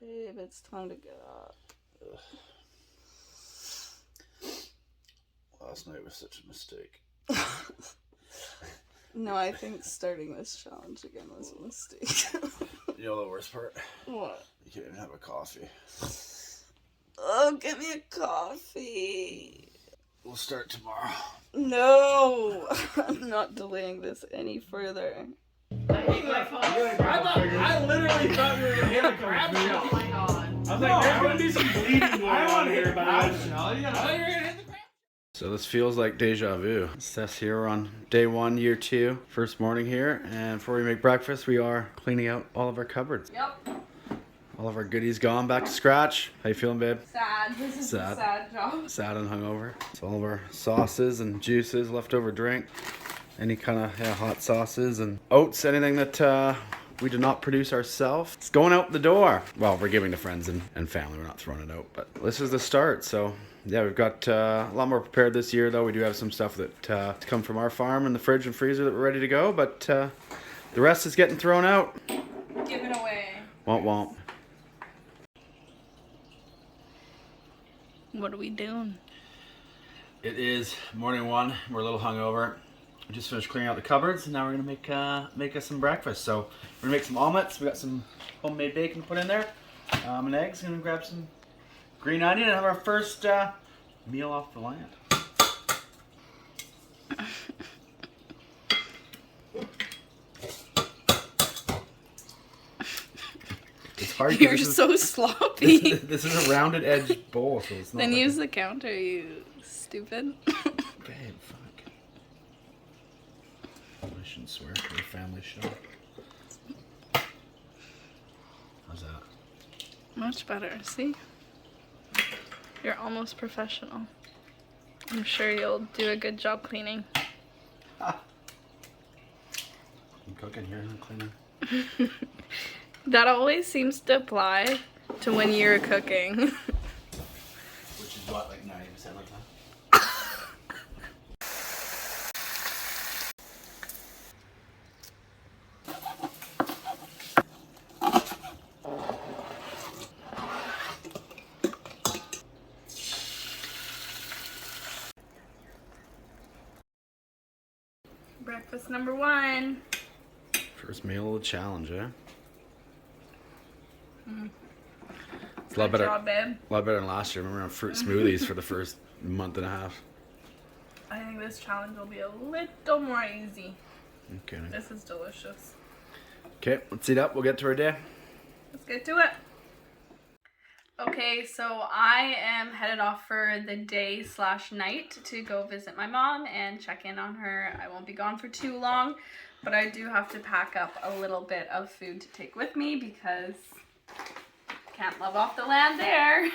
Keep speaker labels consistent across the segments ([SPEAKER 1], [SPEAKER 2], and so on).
[SPEAKER 1] Babe, it's time to get up.
[SPEAKER 2] Ugh. Last night was such a mistake.
[SPEAKER 1] No, I think starting this challenge again was a mistake.
[SPEAKER 2] You know the worst part?
[SPEAKER 1] What?
[SPEAKER 2] You can't even have a coffee.
[SPEAKER 1] Oh, give me a coffee.
[SPEAKER 2] We'll start tomorrow.
[SPEAKER 1] No, I'm not delaying this any further.
[SPEAKER 3] I literally thought you were gonna hit a crab shell. Oh my god. I was like, there's gonna be some bleeding going on here, but I thought you were gonna hit the crab.
[SPEAKER 2] So this feels like deja vu. Steph's here, we're on day 1, year 2, first morning here, and before we make breakfast, we are cleaning out all of our cupboards.
[SPEAKER 1] Yep.
[SPEAKER 2] All of our goodies gone, back to scratch. How you feeling, babe?
[SPEAKER 1] Sad. This is a sad job.
[SPEAKER 2] Sad and hungover. So all of our sauces and juices, leftover drink, any kind of hot sauces and oats, anything that we did not produce ourselves. It's going out the door. Well, we're giving to friends and family. We're not throwing it out, but this is the start. So yeah, we've got a lot more prepared this year, though. We do have some stuff that to come from our farm in the fridge and freezer that we're ready to go, but the rest is getting thrown out.
[SPEAKER 1] Give it away.
[SPEAKER 2] Womp.
[SPEAKER 1] What are we doing?
[SPEAKER 2] It is morning 1. We're a little hungover. We just finished cleaning out the cupboards, and now we're gonna make us some breakfast. So we're gonna make some omelettes. We got some homemade bacon to put in there, and eggs. Gonna grab some green onion and have our first meal off the land. It's hard.
[SPEAKER 1] You're so sloppy.
[SPEAKER 2] This is a rounded edge bowl, so it's not.
[SPEAKER 1] Then
[SPEAKER 2] like
[SPEAKER 1] use the counter, you stupid.
[SPEAKER 2] Babe, fuck. I shouldn't swear for a family show. How's that?
[SPEAKER 1] Much better. See? You're almost professional. I'm sure you'll do a good job cleaning.
[SPEAKER 2] I'm cooking here and cleaning.
[SPEAKER 1] That always seems to apply to when you're cooking.
[SPEAKER 2] Which is what, like 90% of the time?
[SPEAKER 1] Breakfast number 1.
[SPEAKER 2] First meal of the challenge, eh? It's a
[SPEAKER 1] Good job, babe.
[SPEAKER 2] lot better than last year. Remember on fruit smoothies for the first month and a half.
[SPEAKER 1] I think this challenge will be a little more easy.
[SPEAKER 2] Okay.
[SPEAKER 1] This is delicious.
[SPEAKER 2] Okay, let's eat up. We'll get to our day.
[SPEAKER 1] Let's get to it. Okay, so I am headed off for the day/night to go visit my mom and check in on her. I won't be gone for too long, but I do have to pack up a little bit of food to take with me because can't live off the land there.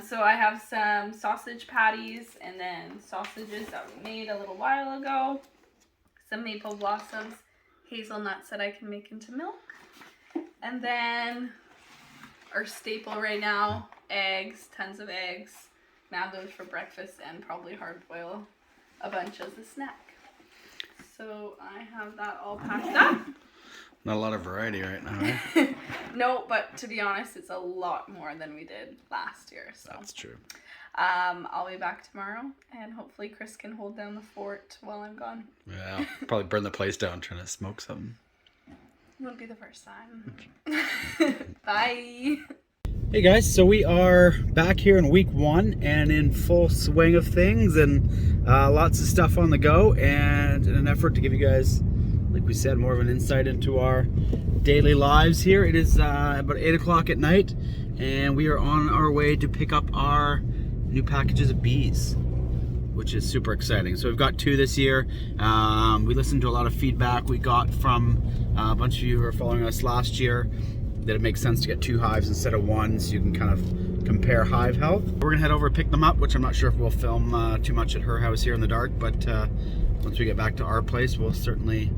[SPEAKER 1] So I have some sausage patties and then sausages that we made a little while ago, some maple blossoms, hazelnuts that I can make into milk, and then our staple right now, eggs, tons of eggs. Now those for breakfast and probably hard boil a bunch as a snack. So I have that all packed up.
[SPEAKER 2] Not a lot of variety right now, eh?
[SPEAKER 1] No, but to be honest, it's a lot more than we did last year. So
[SPEAKER 2] That's true.
[SPEAKER 1] I'll be back tomorrow, and hopefully Chris can hold down the fort while I'm gone.
[SPEAKER 2] Yeah, probably burn the place down trying to smoke something.
[SPEAKER 1] Won't be the first time. Bye.
[SPEAKER 2] Hey guys, so we are back here in week 1 and in full swing of things and lots of stuff on the go, and in an effort to give you guys, like we said, more of an insight into our daily lives here. It is about 8 o'clock at night and we are on our way to pick up our new packages of bees, which is super exciting. So we've got 2 this year. We listened to a lot of feedback we got from a bunch of you who were following us last year that it makes sense to get 2 hives instead of 1, so you can kind of compare hive health. We're gonna head over and pick them up, which I'm not sure if we'll film too much at her house here in the dark, but once we get back to our place, we'll certainly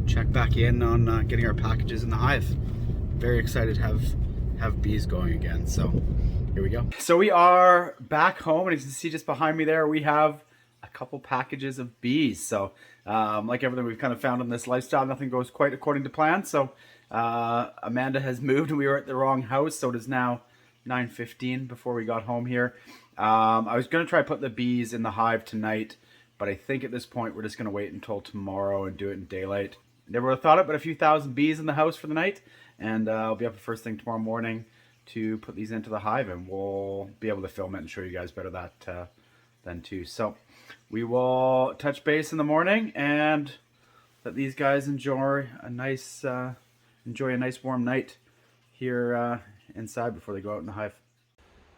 [SPEAKER 2] check back in on getting our packages in the hive. Very excited to have bees going again, so here we go. So we are back home, and as you can see just behind me there, we have a couple packages of bees. So like everything we've kind of found in this lifestyle, nothing goes quite according to plan. So Amanda has moved and we were at the wrong house, so it is now 9:15 before we got home here. I was going to try put the bees in the hive tonight, but I think at this point we're just going to wait until tomorrow and do it in daylight. Never would have thought it, but a few thousand bees in the house for the night, and I'll be up the first thing tomorrow morning to put these into the hive, and we'll be able to film it and show you guys better that then too. So we will touch base in the morning and let these guys enjoy a nice warm night here inside before they go out in the hive.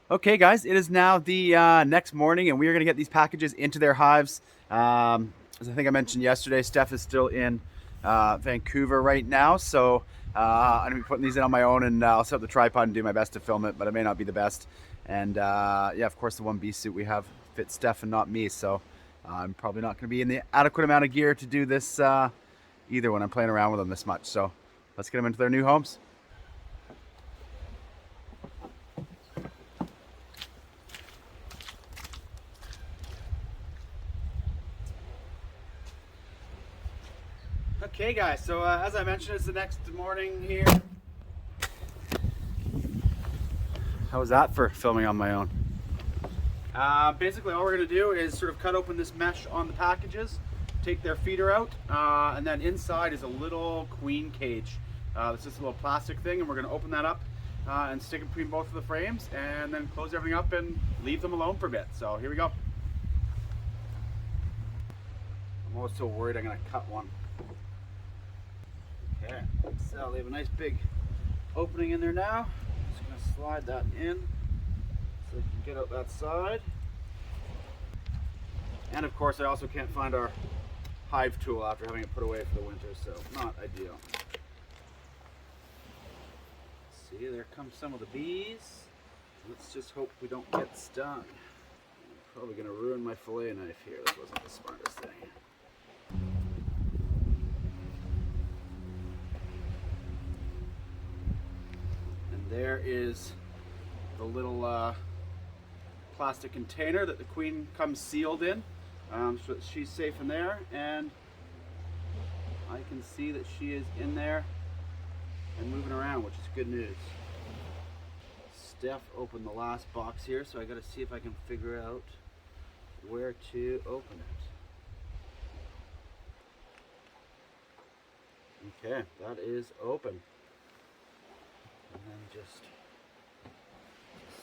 [SPEAKER 2] Okay guys, it is now the next morning and we are going to get these packages into their hives. As I think I mentioned yesterday, Steph is still in Vancouver right now, so I'm going to be putting these in on my own, and I'll set up the tripod and do my best to film it, but it may not be the best. And yeah, of course the one bee suit we have fits Steph and not me, so I'm probably not going to be in the adequate amount of gear to do this either when I'm playing around with them this much. So let's get them into their new homes. Okay guys, so as I mentioned, it's the next morning here. How was that for filming on my own? Basically all we're going to do is sort of cut open this mesh on the packages, take their feeder out, and then inside is a little queen cage. It's just a little plastic thing, and we're going to open that up and stick it between both of the frames, and then close everything up and leave them alone for a bit. So here we go. I'm always so worried I'm going to cut one. Okay, so they have a nice big opening in there now. Just going to slide that in so we can get out that side. And of course I also can't find our hive tool after having it put away for the winter, so not ideal. See, there comes some of the bees. Let's just hope we don't get stung. I'm probably going to ruin my fillet knife here. That wasn't the smartest thing. There is the little plastic container that the queen comes sealed in, so that she's safe in there, and I can see that she is in there and moving around, which is good news. Steph opened the last box here, so I got to see if I can figure out where to open it. Okay, that is open. And then just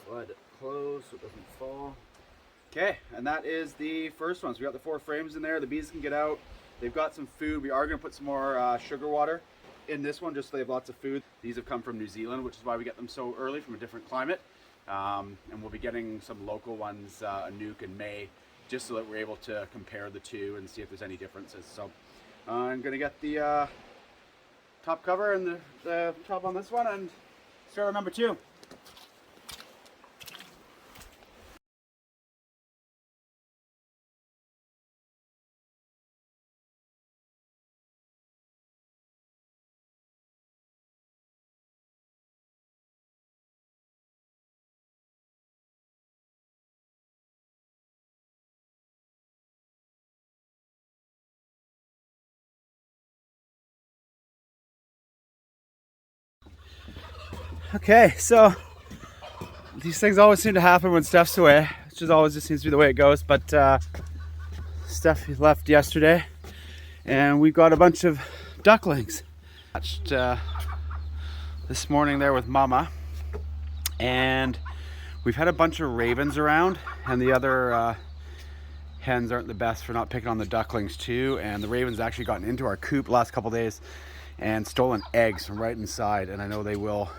[SPEAKER 2] slide it closed so it doesn't fall. Okay, and that is the first one. So we got the 4 frames in there. The bees can get out. They've got some food. We are going to put some more sugar water in this one just so they have lots of food. These have come from New Zealand, which is why we get them so early, from a different climate. And we'll be getting some local ones, a nuke in May, just so that we're able to compare the two and see if there's any differences. So I'm going to get the top cover and the top on this one and start number 2. Okay, so these things always seem to happen when Steph's away. It just seems to be the way it goes. But Steph left yesterday, and we got a bunch of ducklings. Watched this morning there with Mama, and we've had a bunch of ravens around, and the other hens aren't the best for not picking on the ducklings too. And the ravens actually gotten into our coop the last couple days and stolen eggs from right inside, and I know they will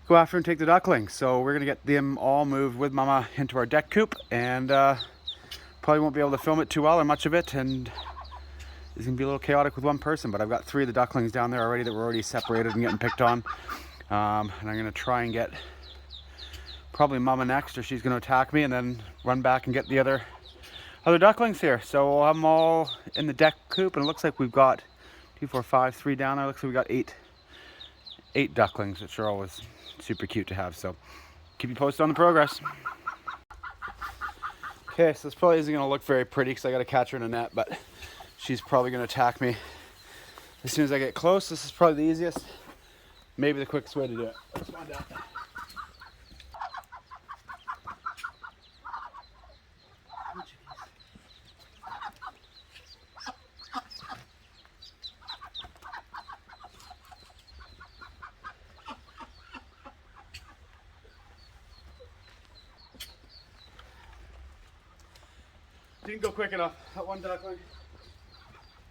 [SPEAKER 2] go after and take the ducklings. So we're gonna get them all moved with Mama into our deck coop, and probably won't be able to film it too well or much of it, and it's gonna be a little chaotic with one person. But I've got 3 of the ducklings down there already that were already separated and getting picked on, and I'm gonna try and get probably Mama next, or she's gonna attack me, and then run back and get the other ducklings here. So we'll have them all in the deck coop, and it looks like we've got 2, 4, 5, 3 down there. Looks like we got 8 ducklings, which are always super cute to have. So keep you posted on the progress. Okay, so this probably isn't going to look very pretty because I got to catch her in a net, but she's probably going to attack me as soon as I get close. This is probably the easiest, maybe the quickest way to do it. Let's find out. Didn't go quick enough. That one duckling.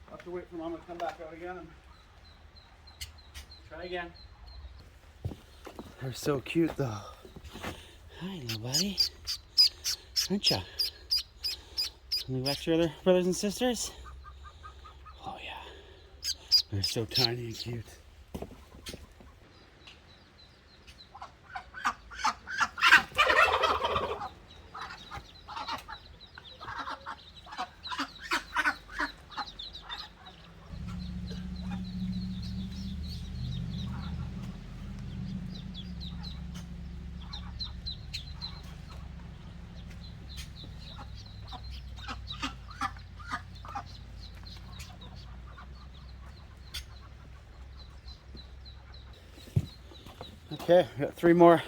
[SPEAKER 2] I'll have to wait for Mama to come back out again and try again. They're so cute though. Hi, little buddy. Aren't ya? Look back to your other brothers and sisters. Oh yeah. They're so tiny and cute. Okay, we got 3 more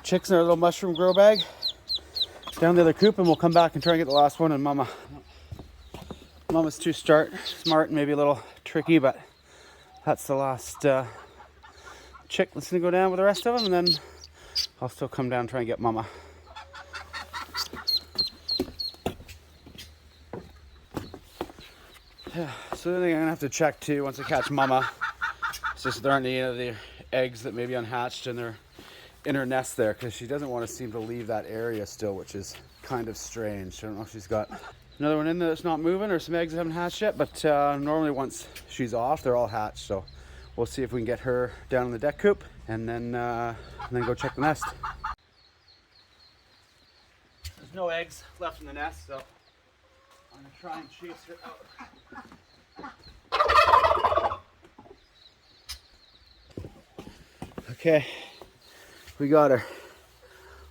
[SPEAKER 2] chicks in our little mushroom grow bag down the other coop, and we'll come back and try and get the last one. And Mama's too smart and maybe a little tricky, but that's the last chick that's gonna go down with the rest of them, and then I'll still come down and try and get Mama. Yeah, so the thing I'm gonna have to check too once I catch Mama, it's just there aren't any of the eggs that may be unhatched in her nest there, because she doesn't want to seem to leave that area still, which is kind of strange. I don't know if she's got another one in there that's not moving or some eggs that haven't hatched yet, but normally once she's off, they're all hatched. So we'll see if we can get her down in the deck coop and then go check the nest. There's no eggs left in the nest, so I'm gonna try and chase her out. Okay, we got her.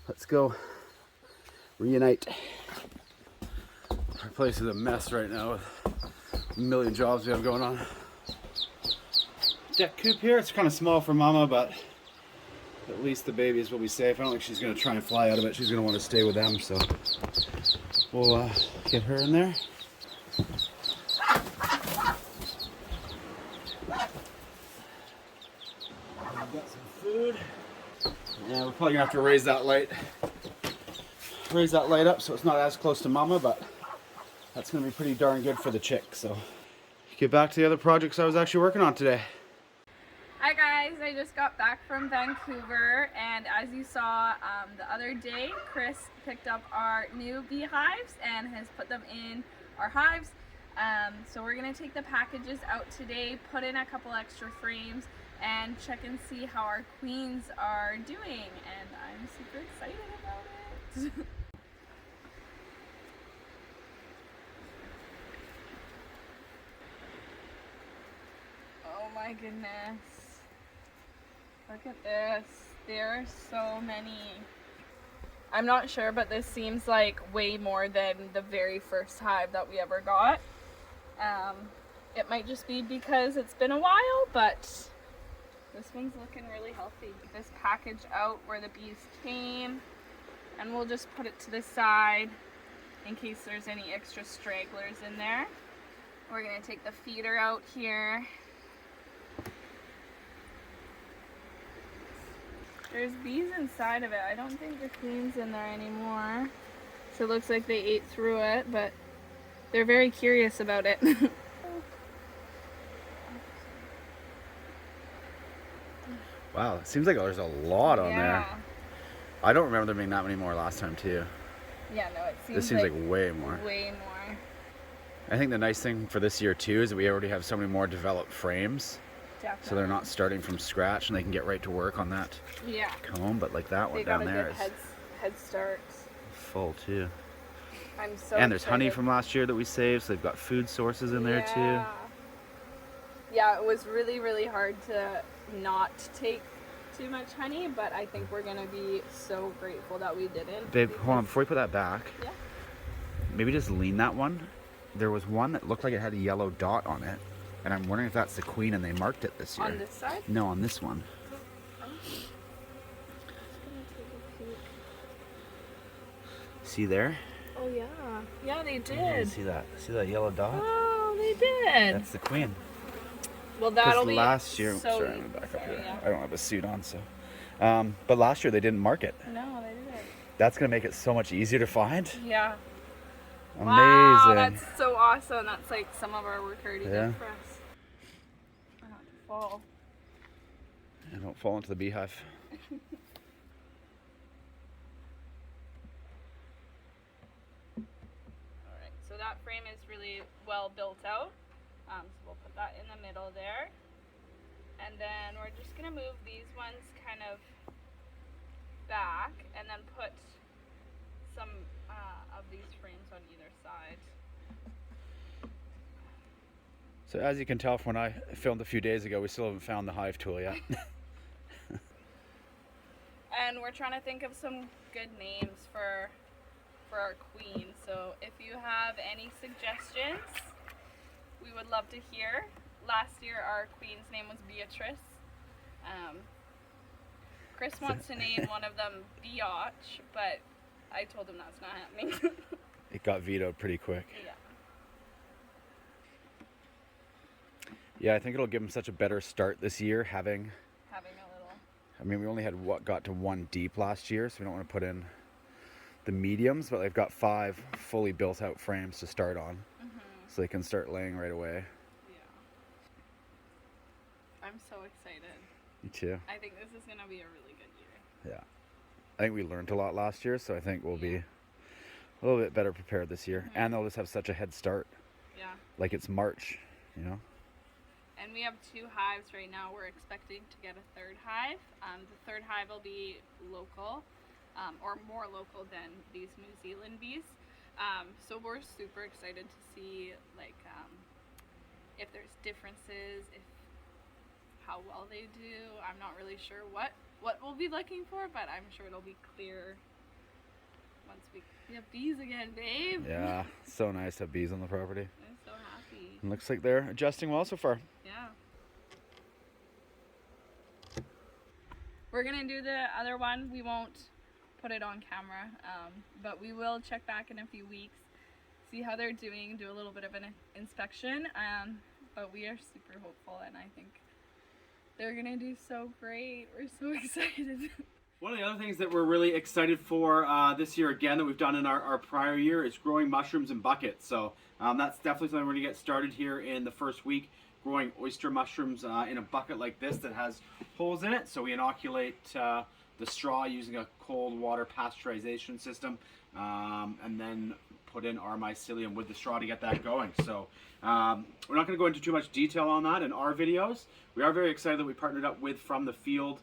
[SPEAKER 2] Let's go reunite. Our place is a mess right now with a million jobs we have going on. Deck coop here, it's kind of small for Mama, but at least the babies will be safe. I don't think she's going to try and fly out of it. She's going to want to stay with them, so we'll get her in there. Yeah, we're probably gonna have to raise that light up so it's not as close to Mama, but that's gonna be pretty darn good for the chick. So get back to the other projects I was actually working on today.
[SPEAKER 1] Hi guys, I just got back from Vancouver, and as you saw the other day, Chris picked up our new beehives and has put them in our hives. So we're gonna take the packages out today, put in a couple extra frames, and check and see how our queens are doing, and I'm super excited about it. Oh my goodness. Look at this. There are so many. I'm not sure, but this seems like way more than the very first hive that we ever got. It might just be because it's been a while, but this one's looking really healthy. Get this package out where the bees came, and we'll just put it to the side in case there's any extra stragglers in there. We're gonna take the feeder out here. There's bees inside of it. I don't think the queen's in there anymore. So it looks like they ate through it, but they're very curious about it.
[SPEAKER 2] Wow, it seems like there's a lot on there. I don't remember there being that many more last time too.
[SPEAKER 1] Yeah, no, it seems
[SPEAKER 2] this seems like way more.
[SPEAKER 1] Way more.
[SPEAKER 2] I think the nice thing for this year too is that we already have so many more developed frames.
[SPEAKER 1] Definitely.
[SPEAKER 2] So they're not starting from scratch and they can get right to work on that comb. But like that one down there is
[SPEAKER 1] head start.
[SPEAKER 2] Full too.
[SPEAKER 1] I'm so
[SPEAKER 2] And there's
[SPEAKER 1] excited.
[SPEAKER 2] honey from last year that we saved, so they've got food sources in there too.
[SPEAKER 1] Yeah, it was really, really hard to not take too much honey, but I think we're gonna be so grateful that we didn't.
[SPEAKER 2] Babe, hold on, before we put that back,
[SPEAKER 1] yeah,
[SPEAKER 2] maybe just lean that one. There was one that looked like it had a yellow dot on it. And I'm wondering if that's the queen and they marked it this year.
[SPEAKER 1] On this side?
[SPEAKER 2] No, on this one. See there?
[SPEAKER 1] Oh yeah. Yeah, they
[SPEAKER 2] You
[SPEAKER 1] did.
[SPEAKER 2] see that? See that yellow dot?
[SPEAKER 1] Oh, they did.
[SPEAKER 2] That's the queen.
[SPEAKER 1] Well, that'll be
[SPEAKER 2] last year.
[SPEAKER 1] so
[SPEAKER 2] Sorry, I'm gonna back up
[SPEAKER 1] sorry,
[SPEAKER 2] here.
[SPEAKER 1] yeah.
[SPEAKER 2] I don't have a suit on, so. But last year they didn't mark it.
[SPEAKER 1] No, they didn't.
[SPEAKER 2] That's gonna make it so much easier to find.
[SPEAKER 1] Yeah.
[SPEAKER 2] Amazing.
[SPEAKER 1] Wow, that's so awesome. That's like some of our work already done for us. I have to fall.
[SPEAKER 2] And don't fall into the beehive.
[SPEAKER 1] Alright, so that frame is really well built out. So we'll put that in the middle there. And then we're just going to move these ones kind of back and then put some of these frames on either side.
[SPEAKER 2] So as you can tell from when I filmed a few days ago, we still haven't found the hive tool yet.
[SPEAKER 1] And we're trying to think of some good names for our queen. So if you have any suggestions, we would love to hear. Last year our queen's name was Beatrice. Chris wants to name one of them Biatch, but I told him that's not happening.
[SPEAKER 2] It got vetoed pretty quick.
[SPEAKER 1] Yeah.
[SPEAKER 2] Yeah, I think it'll give them such a better start this year having
[SPEAKER 1] A little.
[SPEAKER 2] I mean, we only had got to 1 deep last year, so we don't want to put in the mediums, but they've got 5 fully built out frames to start on. So they can start laying right away.
[SPEAKER 1] Yeah. I'm so excited.
[SPEAKER 2] Me too.
[SPEAKER 1] I think this is going to be a really good year.
[SPEAKER 2] Yeah. I think we learned a lot last year, so I think we'll be a little bit better prepared this year. And they'll just have such a head start.
[SPEAKER 1] Yeah.
[SPEAKER 2] Like it's March, you know?
[SPEAKER 1] And we have 2 hives right now. We're expecting to get a 3rd hive. The 3rd hive will be local, or more local than these New Zealand bees. So we're super excited to see like if there's differences, if how well they do. I'm not really sure what we'll be looking for, but I'm sure it'll be clear once we have bees again, babe.
[SPEAKER 2] Yeah, so nice to have bees on the property.
[SPEAKER 1] I'm so happy.
[SPEAKER 2] It looks like they're adjusting well so far.
[SPEAKER 1] Yeah. We're gonna do the other one. We won't put it on camera, but we will check back in a few weeks, see how they're doing, do a little bit of an inspection. But we are super hopeful, and I think they're gonna do so great. We're so excited.
[SPEAKER 3] One of the other things that we're really excited for this year again that we've done in our prior year is growing mushrooms in buckets. So that's definitely something we're going to get started here in the first week, growing oyster mushrooms in a bucket like this that has holes in it. So we inoculate the straw using a cold water pasteurization system and then put in our mycelium with the straw to get that going. So we're not going to go into too much detail on that in our videos. We are very excited that we partnered up with From the Field,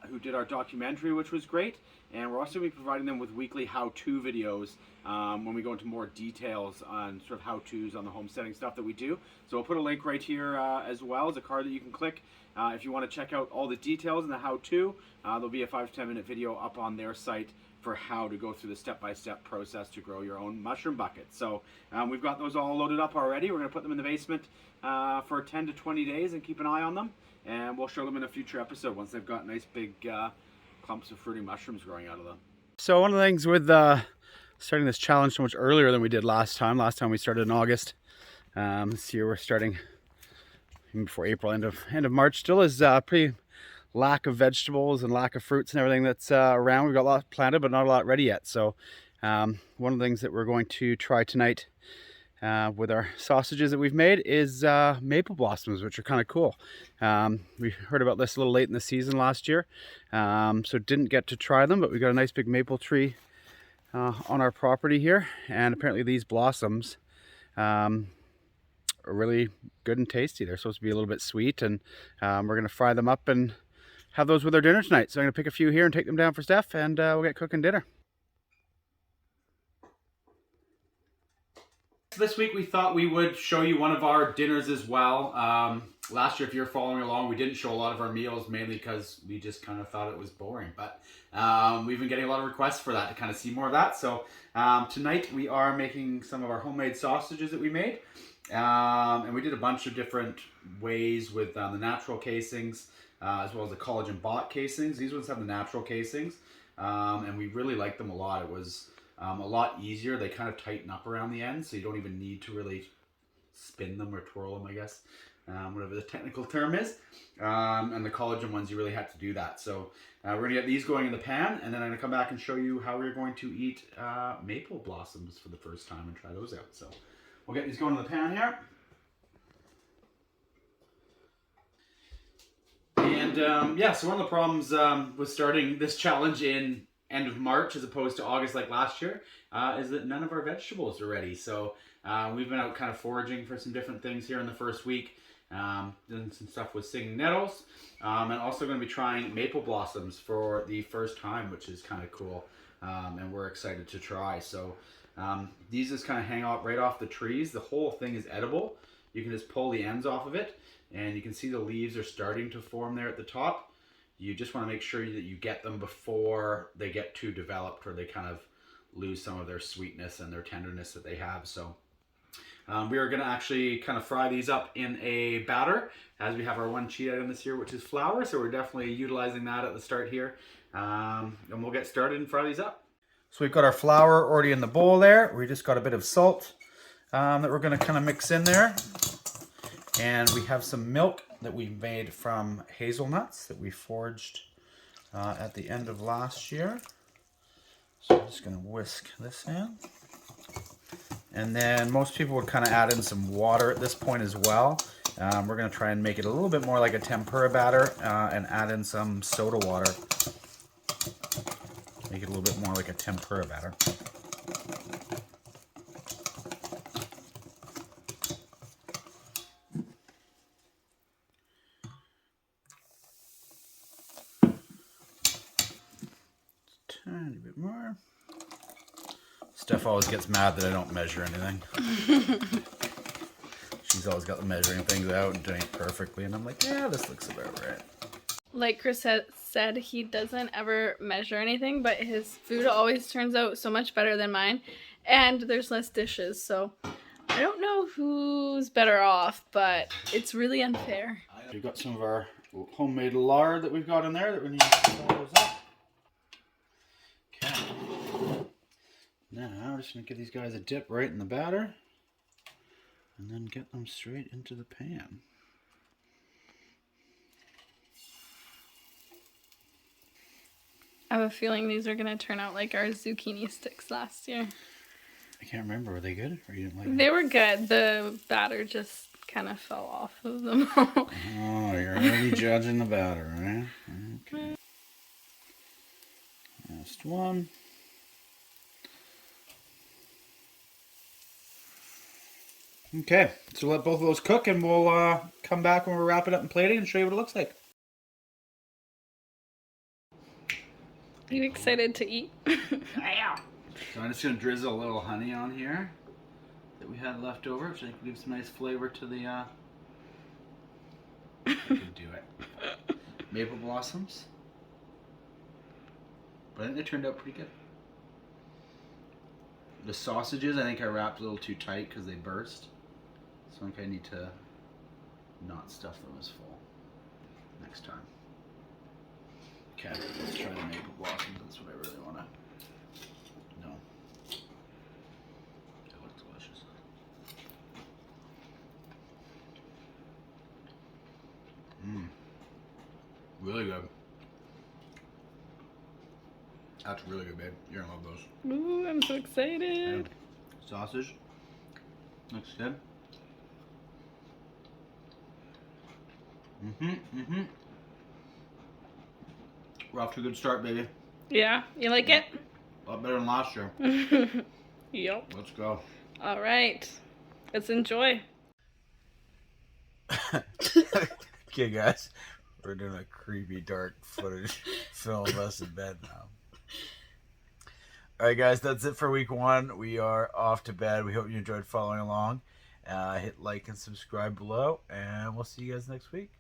[SPEAKER 3] who did our documentary, which was great. And we're also going to be providing them with weekly how-to videos when we go into more details on sort of how-tos on the homesteading stuff that we do. So we'll put a link right here as well as a card that you can click if you want to check out all the details and the how-to. There'll be a 5 to 10 minute video up on their site for how to go through the step-by-step process to grow your own mushroom bucket. So we've got those all loaded up already. We're going to put them in the basement for 10 to 20 days and keep an eye on them. And we'll show them in a future episode once they've got nice big clumps of fruiting mushrooms growing out of them.
[SPEAKER 2] So one of the things with starting this challenge so much earlier than we did last time we started in August. This year we're starting even before April, end of March. Still is pretty lack of vegetables and lack of fruits and everything that's around. We've got a lot planted, but not a lot ready yet. So one of the things that we're going to try tonight with our sausages that we've made is maple blossoms, which are kind of cool. We heard about this a little late in the season last year, so didn't get to try them, but we got a nice big maple tree on our property here, and apparently these blossoms are really good and tasty. They're supposed to be a little bit sweet, and we're going to fry them up and have those with our dinner tonight. So I'm going to pick a few here and take them down for Steph, and we'll get cooking dinner.
[SPEAKER 3] This week we thought we would show you one of our dinners as well. Last year, if you're following along, we didn't show a lot of our meals, mainly because we just kind of thought it was boring. But we've been getting a lot of requests for that, to kind of see more of that. So tonight we are making some of our homemade sausages that we made.
[SPEAKER 2] And we did a bunch of different ways with the natural casings, as well as the collagen bot casings. These ones have the natural casings, and we really liked them a lot. It was a lot easier. They kind of tighten up around the end, so you don't even need to really spin them or twirl them, I guess, whatever the technical term is. And the collagen ones, you really had to do that. So we're gonna get these going in the pan, and then I'm gonna come back and show you how we're going to eat maple blossoms for the first time and try those out. So we'll get these going in the pan here. And yeah, so one of the problems with starting this challenge in end of March as opposed to August like last year is that none of our vegetables are ready. So we've been out kind of foraging for some different things here in the first week. Doing some stuff with singing nettles, and also going to be trying maple blossoms for the first time, which is kind of cool, and we're excited to try. So these just kind of hang out right off the trees. The whole thing is edible. You can just pull the ends off of it, and you can see the leaves are starting to form there at the top. You just want to make sure that you get them before they get too developed or they kind of lose some of their sweetness and their tenderness that they have. So we are going to actually kind of fry these up in a batter, as we have our one cheat item this year, which is flour. So we're definitely utilizing that at the start here. And we'll get started and fry these up. So we've got our flour already in the bowl there. We just got a bit of salt that we're going to kind of mix in there. And we have some milk that we made from hazelnuts that we foraged at the end of last year. So I'm just going to whisk this in. And then most people would kind of add in some water at this point as well. We're going to try and make it a little bit more like a tempura batter and add in some soda water. Make it a little bit more like a tempura batter. Tiny bit more. Steph always gets mad that I don't measure anything. She's always got the measuring things out and doing it perfectly, and I'm like, yeah, this looks about right.
[SPEAKER 1] Like Chris said, he doesn't ever measure anything, but his food always turns out so much better than mine, and there's less dishes, so I don't know who's better off, but it's really unfair.
[SPEAKER 2] We've got some of our homemade lard that we've got in there that we need to fry those up. Okay. Now we're just going to give these guys a dip right in the batter and then get them straight into the pan.
[SPEAKER 1] I have a feeling these are going to turn out like our zucchini sticks last year.
[SPEAKER 2] I can't remember. Were they good? Or you didn't like them?
[SPEAKER 1] They were good. The batter just kind of fell off of them.
[SPEAKER 2] Oh, you're already judging the batter, right? Okay. Last one. Okay, so let both of those cook, and we'll come back when we're wrapping up and plating and show you what it looks like.
[SPEAKER 1] Are you excited to eat?
[SPEAKER 2] Yeah. So I'm just going to drizzle a little honey on here that we had left over, which I think gives some nice flavor to the, I can do it. Maple blossoms. But I think they turned out pretty good. The sausages, I think I wrapped a little too tight because they burst. So I think I need to not stuff them as full next time. Okay, let's try the maple blossoms. That's what I really want to know. They look delicious. Really good. That's really good, babe. You're gonna love those.
[SPEAKER 1] Ooh, I'm so excited.
[SPEAKER 2] And sausage. Looks good. We're off to a good start, baby.
[SPEAKER 1] Yeah, you like it?
[SPEAKER 2] A lot better than last year.
[SPEAKER 1] Yep.
[SPEAKER 2] Let's go.
[SPEAKER 1] All right. Let's enjoy.
[SPEAKER 2] Okay, guys. We're doing a creepy, dark footage film of us in bed now. Alright, guys. That's it for week 1. We are off to bed. We hope you enjoyed following along. Hit like and subscribe below, and we'll see you guys next week.